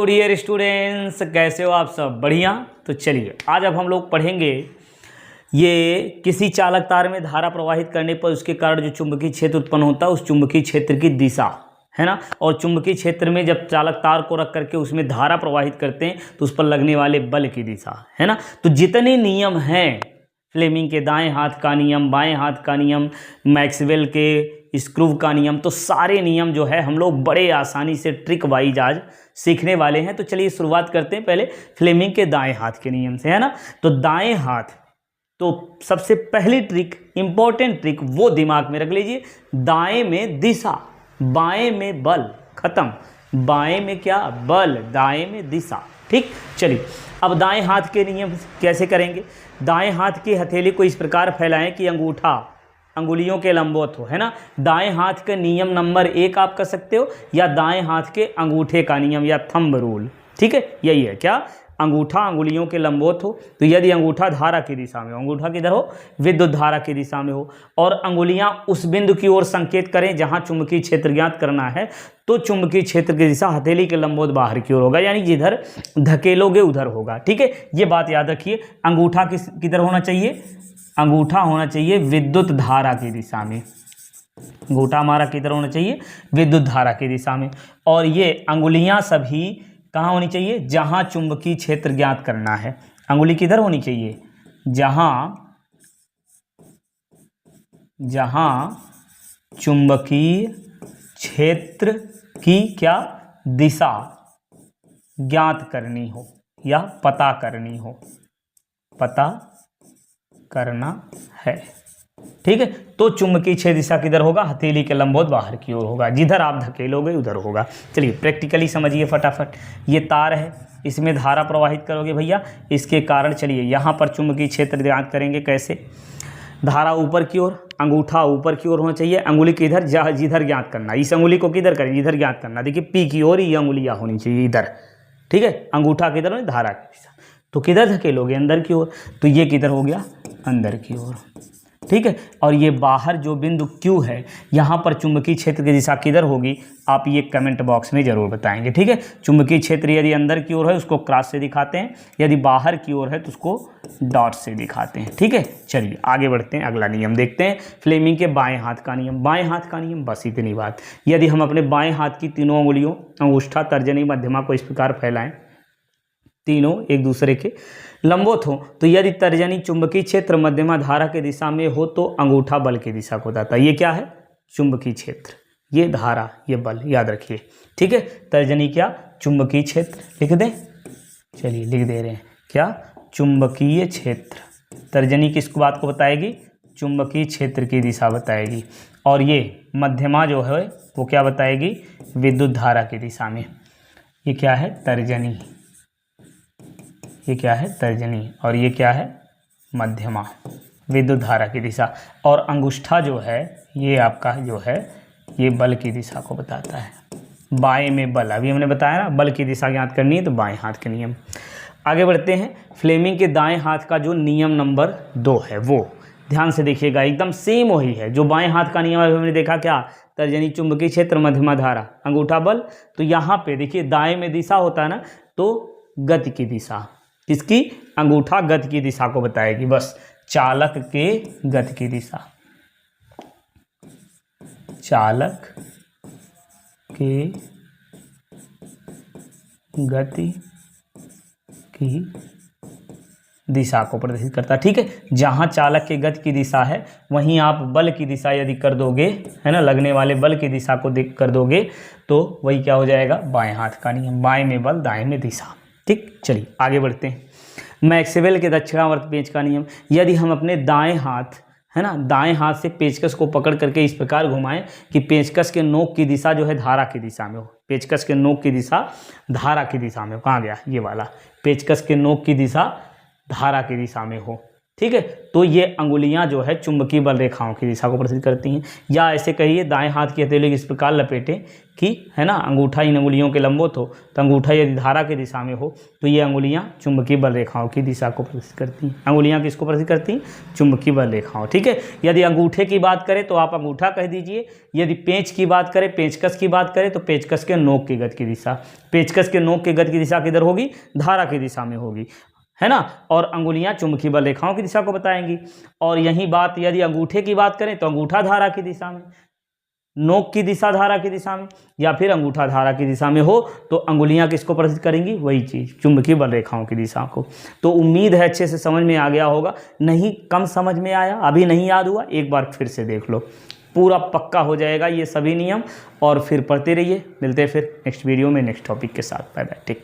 Dear students, कैसे हो आप सब? बढ़िया। तो चलिए आज अब हम लोग पढ़ेंगे ये किसी चालक तार में धारा प्रवाहित करने पर उसके कारण जो चुंबकीय क्षेत्र उत्पन्न होता है उस चुंबकीय क्षेत्र की दिशा, है ना। और चुंबकीय क्षेत्र में जब चालक तार को रख करके उसमें धारा प्रवाहित करते हैं तो उस पर लगने वाले बल की दिशा, है ना। तो जितने नियम हैं, फ्लेमिंग के दाएं हाथ का नियम, बाएं हाथ का नियम, मैक्सवेल के स्क्रू का नियम, तो सारे नियम जो है हम लोग बड़े आसानी से ट्रिक वाइज आज सीखने वाले हैं। तो चलिए शुरुआत करते हैं पहले फ्लेमिंग के दाएं हाथ के नियम से, है ना। तो दाएं हाथ, तो सबसे पहली ट्रिक, इंपॉर्टेंट ट्रिक वो दिमाग में रख लीजिए, दाएं में दिशा, बाएं में बल, खत्म। बाएं में क्या? बल, दाएं में दिशा। ठीक, चलिए अब दाएं हाथ के नियम कैसे करेंगे। दाएं हाथ की हथेली को इस प्रकार फैलाएं कि अंगूठा अंगुलियों के लंबवत हो, है ना। दाएं हाथ के नियम नंबर 1 आप कर सकते हो, या दाएं हाथ के अंगूठे का नियम या थंब रूल। ठीक है, यही है क्या? अंगूठा अंगुलियों के लंबवत हो, तो यदि अंगूठा धारा की दिशा में हो, अंगूठा किधर हो? विद्युत धारा की दिशा में हो, और अंगुलियां उस बिंदु की ओर संकेत करें जहां चुंबकीय क्षेत्र ज्ञात करना है, तो चुंबकीय क्षेत्र की दिशा हथेली के लंबवत बाहर की ओर होगा, यानी जिधर धकेलोगे उधर होगा। ठीक है, ये बात याद रखिए। अंगूठा किधर होना चाहिए? अंगूठा होना चाहिए विद्युत धारा की दिशा में। अंगूठा हमारा किधर होना चाहिए? विद्युत धारा की दिशा में। और ये अंगुलियां सभी कहाँ होनी चाहिए? जहां चुंबकीय क्षेत्र ज्ञात करना है। अंगुली किधर होनी चाहिए? जहां चुंबकीय क्षेत्र की क्या दिशा ज्ञात करनी हो या पता करनी हो, पता करना है। ठीक है, तो चुंबकीय क्षेत्र दिशा किधर होगा? हथेली के लंबवत बाहर की ओर होगा, जिधर आप धकेलोगे उधर होगा। चलिए प्रैक्टिकली समझिए फटाफट। ये तार है, इसमें धारा प्रवाहित करोगे भैया, इसके कारण चलिए यहाँ पर चुंबकीय क्षेत्र ज्ञात करेंगे। कैसे? धारा ऊपर की ओर, अंगूठा ऊपर की ओर होना चाहिए, अंगुली किधर? जिधर ज्ञात करना, इस अंगुली को किधर करें? जिधर ज्ञात करना। देखिए पी की ओर ये अंगुलियाँ होनी चाहिए, इधर। ठीक है, अंगूठा किधर हो? धारा की दिशा। तो किधर धकेलोगे? अंदर की ओर। तो ये किधर हो गया? अंदर की ओर। ठीक है, और ये बाहर जो बिंदु Q है, यहाँ पर चुंबकीय क्षेत्र की दिशा किधर होगी? आप ये कमेंट बॉक्स में जरूर बताएंगे। ठीक है, चुंबकीय क्षेत्र यदि अंदर की ओर है उसको क्रॉस से दिखाते हैं, यदि बाहर की ओर है तो उसको डॉट से दिखाते हैं। ठीक है, चलिए आगे बढ़ते हैं, अगला नियम देखते हैं, फ्लेमिंग के बाएं हाथ का नियम। बाएं हाथ का नियम, बस इतनी बात। यदि हम अपने बाएं हाथ की तीनों अंगुलियों, अंगूठा, तर्जनी, मध्यमा को इस प्रकार फैलाएं, तीनों एक दूसरे के लंबवत हो, तो यदि तर्जनी चुंबकीय क्षेत्र मध्यमा धारा की दिशा में हो तो अंगूठा बल की दिशा को बताता है। ये क्या है? चुंबकीय क्षेत्र, ये धारा, ये बल, याद रखिए। ठीक है, तर्जनी क्या? चुंबकीय क्षेत्र। लिख दें? चलिए लिख दे रहे हैं। क्या? चुंबकीय क्षेत्र। तर्जनी किस बात को बताएगी? चुंबकीय क्षेत्र की दिशा बताएगी। और ये मध्यमा जो है वो क्या बताएगी? विद्युत धारा की दिशा में। ये क्या है? तर्जनी। ये क्या है? तर्जनी। और ये क्या है? मध्यमा, विद्युत धारा की दिशा। और अंगूठा जो है ये आपका जो है ये बल की दिशा को बताता है। बाएं में बल, अभी हमने बताया ना, बल की दिशा ज्ञात करनी है तो बाएं हाथ के नियम। आगे बढ़ते हैं, फ्लेमिंग के दाएं हाथ का जो नियम नंबर 2 है वो ध्यान से देखिएगा, एकदम सेम वही है जो बाएं हाथ का नियम है। हमने देखा क्या? तर्जनी चुंबकीय क्षेत्र, मध्यमा धारा, अंगूठा बल। तो यहाँ पे देखिए दाएं में दिशा होता है ना, तो गति की दिशा, किसकी? अंगूठा गति की दिशा को बताएगी। बस चालक के गति की दिशा, चालक के गति की दिशा को प्रदर्शित करता है। ठीक है, जहां चालक के गति की दिशा है वहीं आप बल की दिशा यदि कर दोगे, है ना, लगने वाले बल की दिशा को कर दोगे तो वही क्या हो जाएगा? बाएं हाथ का नियम। बाएं में बल, दाएं में दिशा। ठीक, चलिए आगे बढ़ते हैं। मैक्सवेल के दक्षिणावर्त पेंच का नियम। यदि हम अपने दाएं हाथ, है ना, दाएं हाथ से पेचकस को पकड़ करके इस प्रकार घुमाएं कि पेचकस के नोक की दिशा जो है धारा की दिशा में हो, पेचकस के नोक की दिशा धारा की दिशा में हो। कहाँ गया? ये वाला, पेचकस के नोक की दिशा धारा की दिशा में हो। ठीक है। तो ये अंगुलियां जो है चुंबकीय बल रेखाओं की दिशा को प्रदर्शित करती हैं। या ऐसे कहिए दाएं हाथ की हथेली इस प्रकार लपेटें कि है ना, अंगूठा इन अंगुलियों के लंबवत हो, तो अंगूठा यदि धारा की दिशा में हो तो ये अंगुलियां चुंबकीय बल रेखाओं की दिशा को प्रदर्शित करती हैं। अंगुलियां किसको प्रदर्शित करती हैं? चुंबकीय बल रेखाओं। ठीक है। यदि अंगूठे की बात करें तो आप अंगूठा कह दीजिए। यदि पेंच की बात करें, पेंचकस की बात करें, तो पेंचकस के नोक की गति की दिशा, पेंचकस के नोक की गति की दिशा किधर होगी? धारा की दिशा में होगी, है ना। और अंगुलियां चुंबकीय बल रेखाओं की दिशा को बताएंगी। और यही बात यदि अंगूठे की बात करें तो अंगूठा धारा की दिशा में, नोक की दिशा धारा की दिशा में, या फिर अंगूठा धारा की दिशा में हो तो अंगुलियां किसको प्रदर्शित करेंगी? वही चीज़, चुंबकीय बल रेखाओं की दिशा को। तो उम्मीद है अच्छे से समझ में आ गया होगा। नहीं कम समझ में आया, अभी नहीं याद हुआ, एक बार फिर से देख लो, पूरा पक्का हो जाएगा ये सभी नियम। और फिर पढ़ते रहिए। मिलते हैं फिर नेक्स्ट वीडियो में नेक्स्ट टॉपिक के साथ। Bye bye, take care.